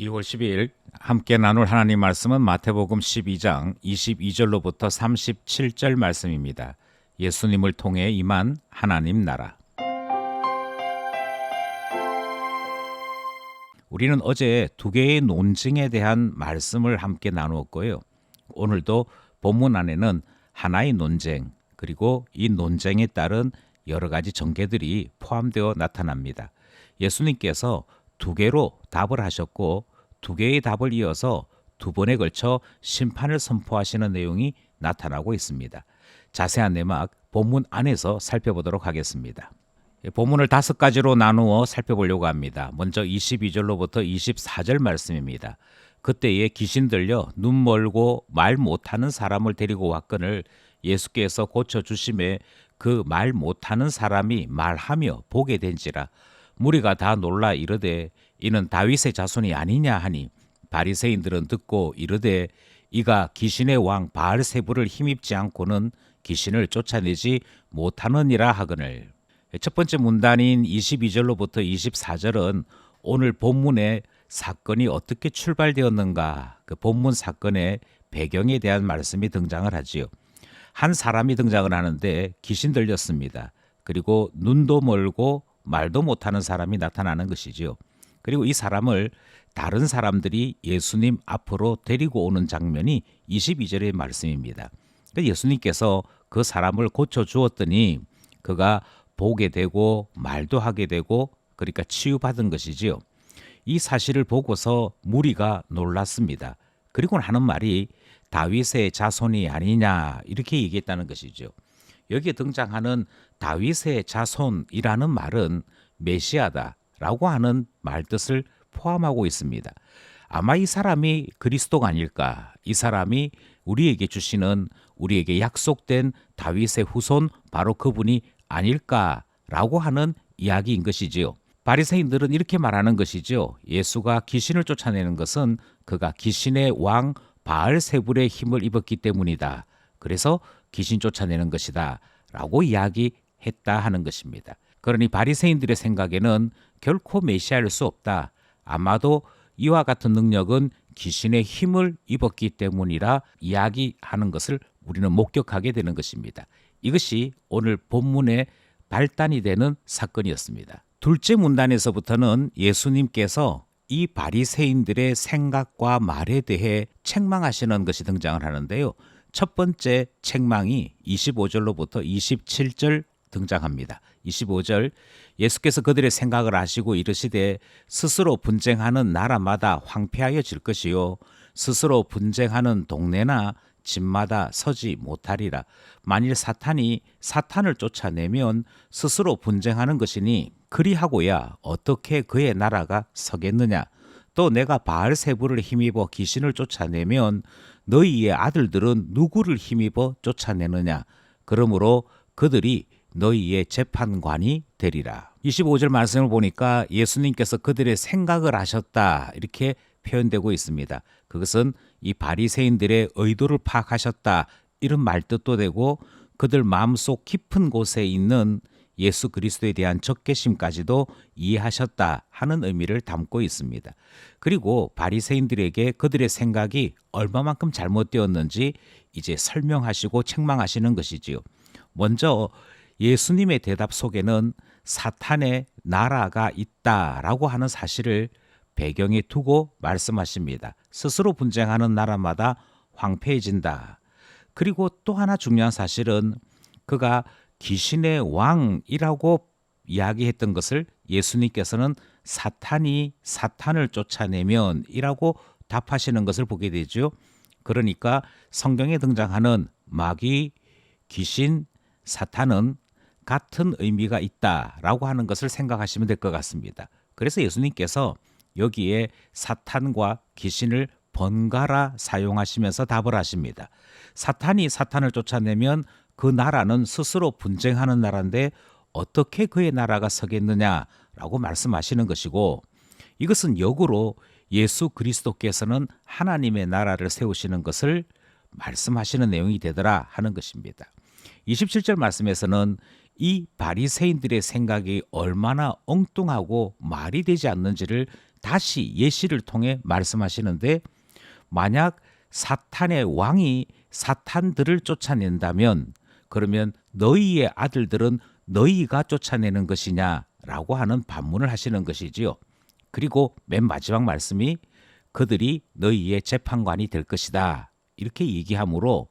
2월 12일 함께 나눌 하나님 말씀은 마태복음 12장 22절로부터 37절 말씀입니다. 예수님을 통해 임한 하나님 나라. 우리는 어제 두 개의 논증에 대한 말씀을 함께 나누었고요. 오늘도 본문 안에는 하나의 논쟁, 그리고 이 논쟁에 따른 여러 가지 전개들이 포함되어 나타납니다. 예수님께서 두 개로 답을 하셨고 두 개의 답을 이어서 두 번에 걸쳐 심판을 선포하시는 내용이 나타나고 있습니다. 자세한 내막 본문 안에서 살펴보도록 하겠습니다. 본문을 5가지로 나누어 살펴보려고 합니다. 먼저 22절로부터 24절 말씀입니다. 그때에 귀신 들려 눈 멀고 말 못하는 사람을 데리고 왔거늘 예수께서 고쳐주심에 그 말 못하는 사람이 말하며 보게 된지라. 무리가 다 놀라 이르되 이는 다윗의 자손이 아니냐 하니 바리새인들은 듣고 이르되 이가 귀신의 왕 바알세불을 힘입지 않고는 귀신을 쫓아내지 못하느니라 하거늘. 첫 번째 문단인 22절로부터 24절은 오늘 본문의 사건이 어떻게 출발되었는가, 그 본문 사건의 배경에 대한 말씀이 등장을 하지요. 한 사람이 등장을 하는데 귀신 들렸습니다. 그리고 눈도 멀고 말도 못하는 사람이 나타나는 것이지요. 그리고 이 사람을 다른 사람들이 예수님 앞으로 데리고 오는 장면이 22절의 말씀입니다. 예수님께서 그 사람을 고쳐주었더니 그가 보게 되고 말도 하게 되고, 그러니까 치유받은 것이지요. 이 사실을 보고서 무리가 놀랐습니다. 그리고 하는 말이 다윗의 자손이 아니냐 이렇게 얘기했다는 것이죠. 여기에 등장하는 다윗의 자손이라는 말은 메시아다라고 하는 말뜻을 포함하고 있습니다. 아마 이 사람이 그리스도가 아닐까, 이 사람이 우리에게 주시는, 우리에게 약속된 다윗의 후손, 바로 그분이 아닐까라고 하는 이야기인 것이지요. 바리새인들은 이렇게 말하는 것이죠. 예수가 귀신을 쫓아내는 것은 그가 귀신의 왕 바알세불의 힘을 입었기 때문이다. 그래서 귀신 쫓아내는 것이다 라고 이야기했다 하는 것입니다. 그러니 바리새인들의 생각에는 결코 메시아일 수 없다. 아마도 이와 같은 능력은 귀신의 힘을 입었기 때문이라 이야기하는 것을 우리는 목격하게 되는 것입니다. 이것이 오늘 본문의 발단이 되는 사건이었습니다. 둘째 문단에서부터는 예수님께서 이 바리새인들의 생각과 말에 대해 책망하시는 것이 등장을 하는데요. 첫 번째 책망이 25절로부터 27절 등장합니다. 25절, 예수께서 그들의 생각을 아시고 이르시되 스스로 분쟁하는 나라마다 황폐하여질 것이요 스스로 분쟁하는 동네나 집마다 서지 못하리라. 만일 사탄이 사탄을 쫓아내면 스스로 분쟁하는 것이니 그리하고야 어떻게 그의 나라가 서겠느냐. 또 내가 바알세불을 힘입어 귀신을 쫓아내면 너희의 아들들은 누구를 힘입어 쫓아내느냐. 그러므로 그들이 너희의 재판관이 되리라. 25절 말씀을 보니까 예수님께서 그들의 생각을 하셨다 이렇게 표현되고 있습니다. 그것은 이 바리새인들의 의도를 파악하셨다 이런 말뜻도 되고, 그들 마음속 깊은 곳에 있는 예수 그리스도에 대한 적개심까지도 이해하셨다 하는 의미를 담고 있습니다. 그리고 바리새인들에게 그들의 생각이 얼마만큼 잘못되었는지 이제 설명하시고 책망하시는 것이지요. 먼저 예수님의 대답 속에는 사탄의 나라가 있다라고 하는 사실을 배경에 두고 말씀하십니다. 스스로 분쟁하는 나라마다 황폐해진다. 그리고 또 하나 중요한 사실은 그가 귀신의 왕이라고 이야기했던 것을 예수님께서는 사탄이 사탄을 쫓아내면 이라고 답하시는 것을 보게 되죠. 그러니까 성경에 등장하는 마귀, 귀신, 사탄은 같은 의미가 있다라고 하는 것을 생각하시면 될 것 같습니다. 그래서 예수님께서 여기에 사탄과 귀신을 번갈아 사용하시면서 답을 하십니다. 사탄이 사탄을 쫓아내면 그 나라는 스스로 분쟁하는 나라인데 어떻게 그의 나라가 서겠느냐라고 말씀하시는 것이고, 이것은 역으로 예수 그리스도께서는 하나님의 나라를 세우시는 것을 말씀하시는 내용이 되더라 하는 것입니다. 27절 말씀에서는 이 바리새인들의 생각이 얼마나 엉뚱하고 말이 되지 않는지를 다시 예시를 통해 말씀하시는데, 만약 사탄의 왕이 사탄들을 쫓아낸다면 그러면 너희의 아들들은 너희가 쫓아내는 것이냐라고 하는 반문을 하시는 것이지요. 그리고 맨 마지막 말씀이 그들이 너희의 재판관이 될 것이다, 이렇게 얘기하므로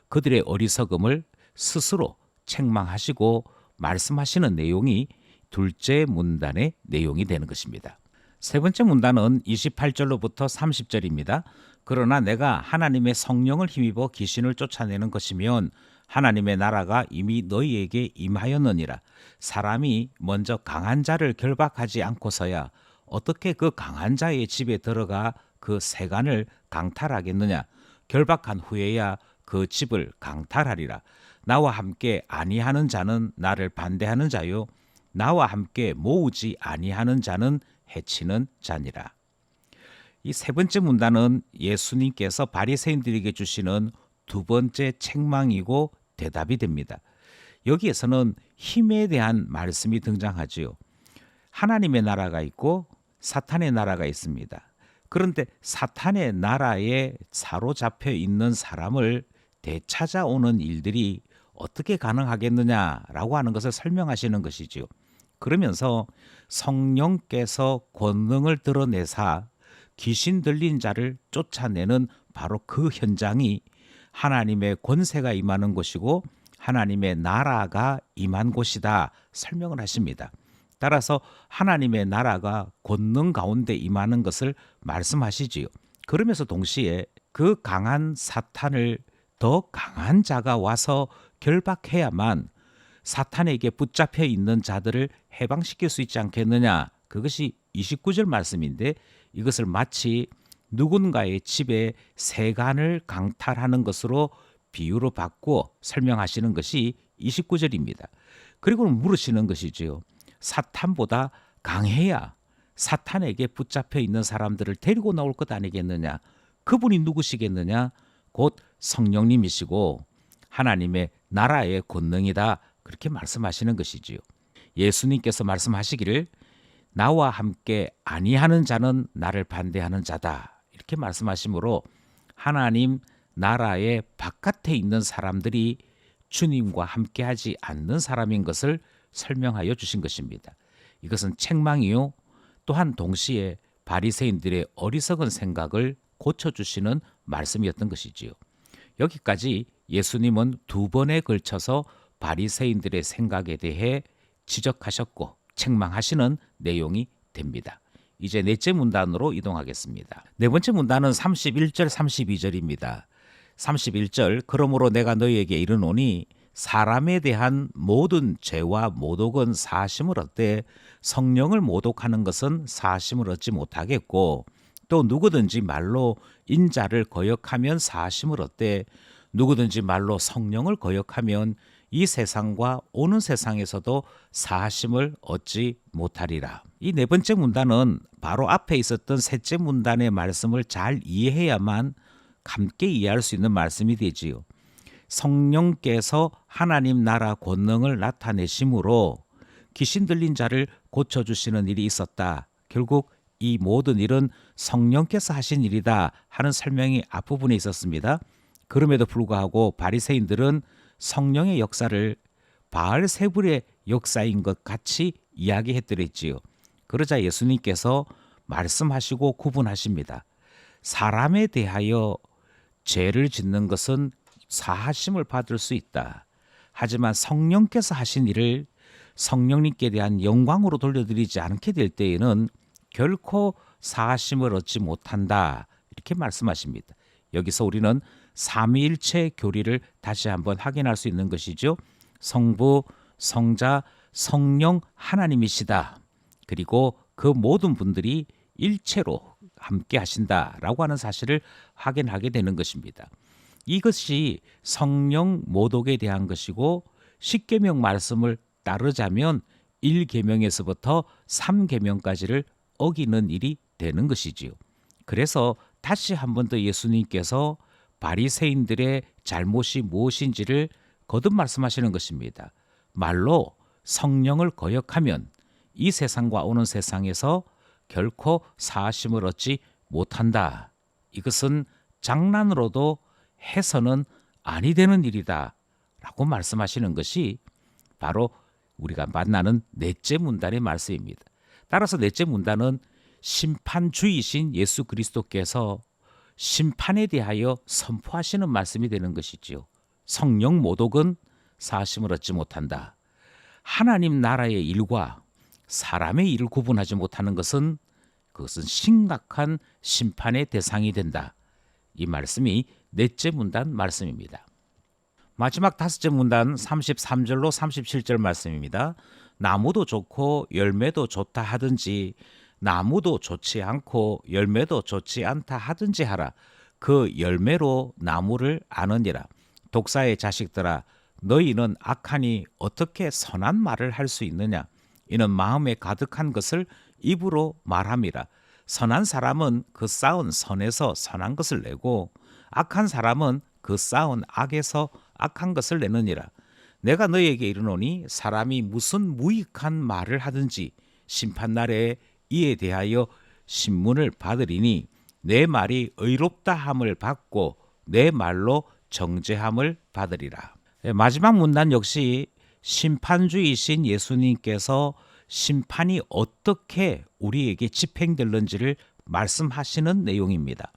그들의 어리석음을 스스로 책망하시고 말씀하시는 내용이 둘째 문단의 내용이 되는 것입니다. 세 번째 문단은 28절로부터 30절입니다. 그러나 내가 하나님의 성령을 힘입어 귀신을 쫓아내는 것이면 하나님의 나라가 이미 너희에게 임하였느니라. 사람이 먼저 강한 자를 결박하지 않고서야 어떻게 그 강한 자의 집에 들어가 그 세간을 강탈하겠느냐. 결박한 후에야 그 집을 강탈하리라. 나와 함께 아니하는 자는 나를 반대하는 자요, 나와 함께 모으지 아니하는 자는 해치는 자니라. 이 세 번째 문단은 예수님께서 바리새인들에게 주시는 두 번째 책망이고 대답이 됩니다. 여기에서는 힘에 대한 말씀이 등장하지요. 하나님의 나라가 있고 사탄의 나라가 있습니다. 그런데 사탄의 나라에 사로잡혀 있는 사람을 되찾아오는 일들이 어떻게 가능하겠느냐라고 하는 것을 설명하시는 것이지요. 그러면서 성령께서 권능을 드러내사 귀신 들린 자를 쫓아내는 바로 그 현장이 하나님의 권세가 임하는 곳이고 하나님의 나라가 임한 곳이다 설명을 하십니다. 따라서 하나님의 나라가 권능 가운데 임하는 것을 말씀하시지요. 그러면서 동시에 그 강한 사탄을 더 강한 자가 와서 결박해야만 사탄에게 붙잡혀 있는 자들을 해방시킬 수 있지 않겠느냐. 그것이 29절 말씀인데, 이것을 마치 누군가의 집에 세간을 강탈하는 것으로 비유로 바꾸어 설명하시는 것이 29절입니다. 그리고는 물으시는 것이지요. 사탄보다 강해야 사탄에게 붙잡혀 있는 사람들을 데리고 나올 것 아니겠느냐. 그분이 누구시겠느냐. 곧 성령님이시고 하나님의 나라의 권능이다, 그렇게 말씀하시는 것이지요. 예수님께서 말씀하시기를 나와 함께 아니하는 자는 나를 반대하는 자다, 이렇게 말씀하시므로 하나님 나라의 바깥에 있는 사람들이 주님과 함께하지 않는 사람인 것을 설명하여 주신 것입니다. 이것은 책망이요, 또한 동시에 바리새인들의 어리석은 생각을 고쳐주시는 말씀이었던 것이지요. 여기까지 예수님은 두 번에 걸쳐서 바리새인들의 생각에 대해 지적하셨고 책망하시는 내용이 됩니다. 이제 넷째 문단으로 이동하겠습니다. 네 번째 문단은 31절 32절입니다. 31절, 그러므로 내가 너희에게 이르노니 사람에 대한 모든 죄와 모독은 사하심을 얻되 성령을 모독하는 것은 사하심을 얻지 못하겠고, 또 누구든지 말로 인자를 거역하면 사하심을 얻되 누구든지 말로 성령을 거역하면 이 세상과 오는 세상에서도 사하심을 얻지 못하리라. 이 네 번째 문단은 바로 앞에 있었던 셋째 문단의 말씀을 잘 이해해야만 함께 이해할 수 있는 말씀이 되지요. 성령께서 하나님 나라 권능을 나타내심으로 귀신 들린 자를 고쳐주시는 일이 있었다. 결국 이 모든 일은 성령께서 하신 일이다 하는 설명이 앞부분에 있었습니다. 그럼에도 불구하고 바리새인들은 성령의 역사를 바알세불의 역사인 것 같이 이야기했더랬지요. 그러자 예수님께서 말씀하시고 구분하십니다. 사람에 대하여 죄를 짓는 것은 사하심을 받을 수 있다. 하지만 성령께서 하신 일을 성령님께 대한 영광으로 돌려드리지 않게 될 때에는 결코 사하심을 얻지 못한다, 이렇게 말씀하십니다. 여기서 우리는 삼위일체 교리를 다시 한번 확인할 수 있는 것이죠. 성부, 성자, 성령 하나님이시다. 그리고 그 모든 분들이 일체로 함께 하신다라고 하는 사실을 확인하게 되는 것입니다. 이것이 성령 모독에 대한 것이고, 십계명 말씀을 따르자면 1계명에서부터 3계명까지를 어기는 일이 되는 것이지요. 그래서 다시 한 번 더 예수님께서 바리새인들의 잘못이 무엇인지를 거듭 말씀하시는 것입니다. 말로 성령을 거역하면 이 세상과 오는 세상에서 결코 사하심을 얻지 못한다. 이것은 장난으로도 해서는 아니 되는 일이다 라고 말씀하시는 것이 바로 우리가 만나는 넷째 문단의 말씀입니다. 따라서 넷째 문단은 심판주이신 예수 그리스도께서 심판에 대하여 선포하시는 말씀이 되는 것이지요. 성령 모독은 사하심을 얻지 못한다. 하나님 나라의 일과 사람의 일을 구분하지 못하는 것은 그것은 심각한 심판의 대상이 된다. 이 말씀이 넷째 문단 말씀입니다. 마지막 다섯째 문단 33절로 37절 말씀입니다. 나무도 좋고 열매도 좋다 하든지 나무도 좋지 않고 열매도 좋지 않다 하든지 하라. 그 열매로 나무를 아느니라. 독사의 자식들아, 너희는 악하니 어떻게 선한 말을 할 수 있느냐? 이는 마음에 가득한 것을 입으로 말함이라. 선한 사람은 그 쌓은 선에서 선한 것을 내고 악한 사람은 그 쌓은 악에서 악한 것을 내느니라. 내가 너희에게 이르노니 사람이 무슨 무익한 말을 하든지 심판날에 이에 대하여 신문을 받으리니 내 말이 의롭다 함을 받고 내 말로 정죄함을 받으리라. 마지막 문단 역시 심판주이신 예수님께서 심판이 어떻게 우리에게 집행될는지를 말씀하시는 내용입니다.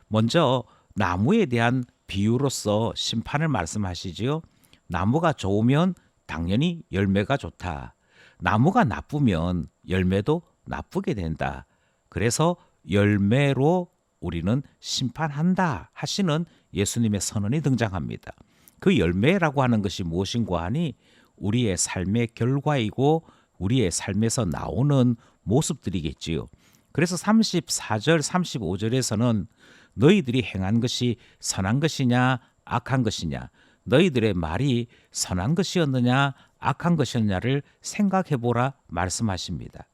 먼저 나무에 대한 비유로서 심판을 말씀하시지요. 나무가 좋으면 당연히 열매가 좋다. 나무가 나쁘면 열매도 나쁘게 된다. 그래서 열매로 우리는 심판한다 하시는 예수님의 선언이 등장합니다. 그 열매라고 하는 것이 무엇인가 하니 우리의 삶의 결과이고 우리의 삶에서 나오는 모습들이겠지요. 그래서 34절 35절에서는 너희들이 행한 것이 선한 것이냐 악한 것이냐, 너희들의 말이 선한 것이었느냐 악한 것이었느냐를 생각해보라 말씀하십니다.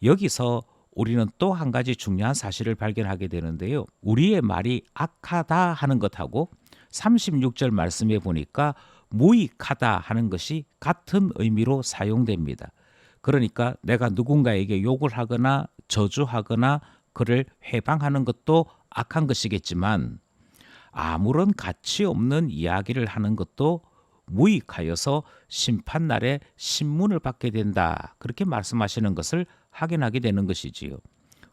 여기서 우리는 또 한 가지 중요한 사실을 발견하게 되는데요. 우리의 말이 악하다 하는 것하고 36절 말씀에 보니까 무익하다 하는 것이 같은 의미로 사용됩니다. 그러니까 내가 누군가에게 욕을 하거나 저주하거나 그를 회방하는 것도 악한 것이겠지만 아무런 가치 없는 이야기를 하는 것도 무익하여서 심판날에 신문을 받게 된다. 그렇게 말씀하시는 것을 확인하게 되는 것이지요.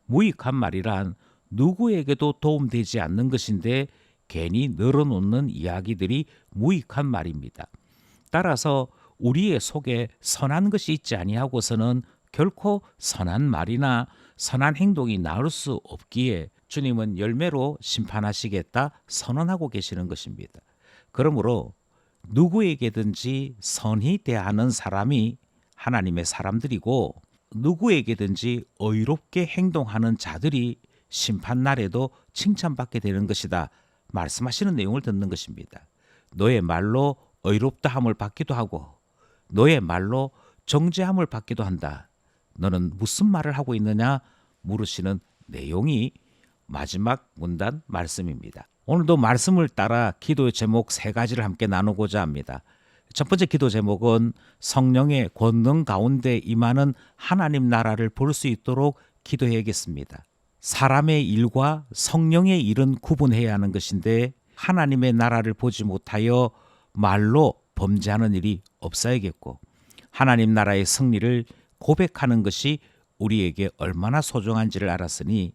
무익한 말이란 누구에게도 도움되지 않는 것인데 괜히 늘어놓는 이야기들이 무익한 말입니다. 따라서 우리의 속에 선한 것이 있지 아니하고서는 결코 선한 말이나 선한 행동이 나올 수 없기에 주님은 열매로 심판하시겠다 선언하고 계시는 것입니다. 그러므로 누구에게든지 선히 대하는 사람이 하나님의 사람들이고 누구에게든지 의롭게 행동하는 자들이 심판날에도 칭찬받게 되는 것이다 말씀하시는 내용을 듣는 것입니다. 너의 말로 의롭다함을 받기도 하고 너의 말로 정죄함을 받기도 한다. 너는 무슨 말을 하고 있느냐 물으시는 내용이 마지막 문단 말씀입니다. 오늘도 말씀을 따라 기도의 제목 세 가지를 함께 나누고자 합니다. 첫 번째 기도 제목은 성령의 권능 가운데 임하는 하나님 나라를 볼 수 있도록 기도해야겠습니다. 사람의 일과 성령의 일은 구분해야 하는 것인데 하나님의 나라를 보지 못하여 말로 범죄하는 일이 없어야겠고 하나님 나라의 승리를 고백하는 것이 우리에게 얼마나 소중한지를 알았으니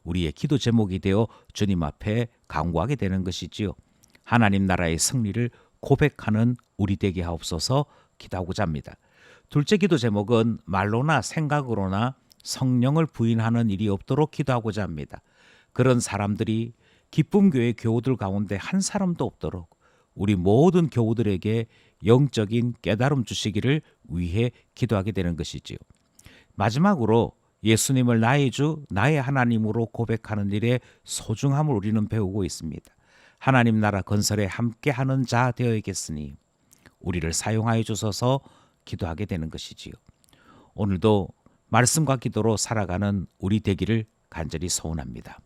우리의 기도 제목이 되어 주님 앞에 간구하게 되는 것이지요. 하나님 나라의 승리를 고백하는 우리 되게 하옵소서 기도하고자 합니다. 둘째 기도 제목은 말로나 생각으로나 성령을 부인하는 일이 없도록 기도하고자 합니다. 그런 사람들이 기쁨교회 교우들 가운데 한 사람도 없도록 우리 모든 교우들에게 영적인 깨달음 주시기를 위해 기도하게 되는 것이지요. 마지막으로 예수님을 나의 주, 나의 하나님으로 고백하는 일의 소중함을 우리는 배우고 있습니다. 하나님 나라 건설에 함께하는 자 되어야겠으니 우리를 사용하여 주셔서 기도하게 되는 것이지요. 오늘도 말씀과 기도로 살아가는 우리 되기를 간절히 소원합니다.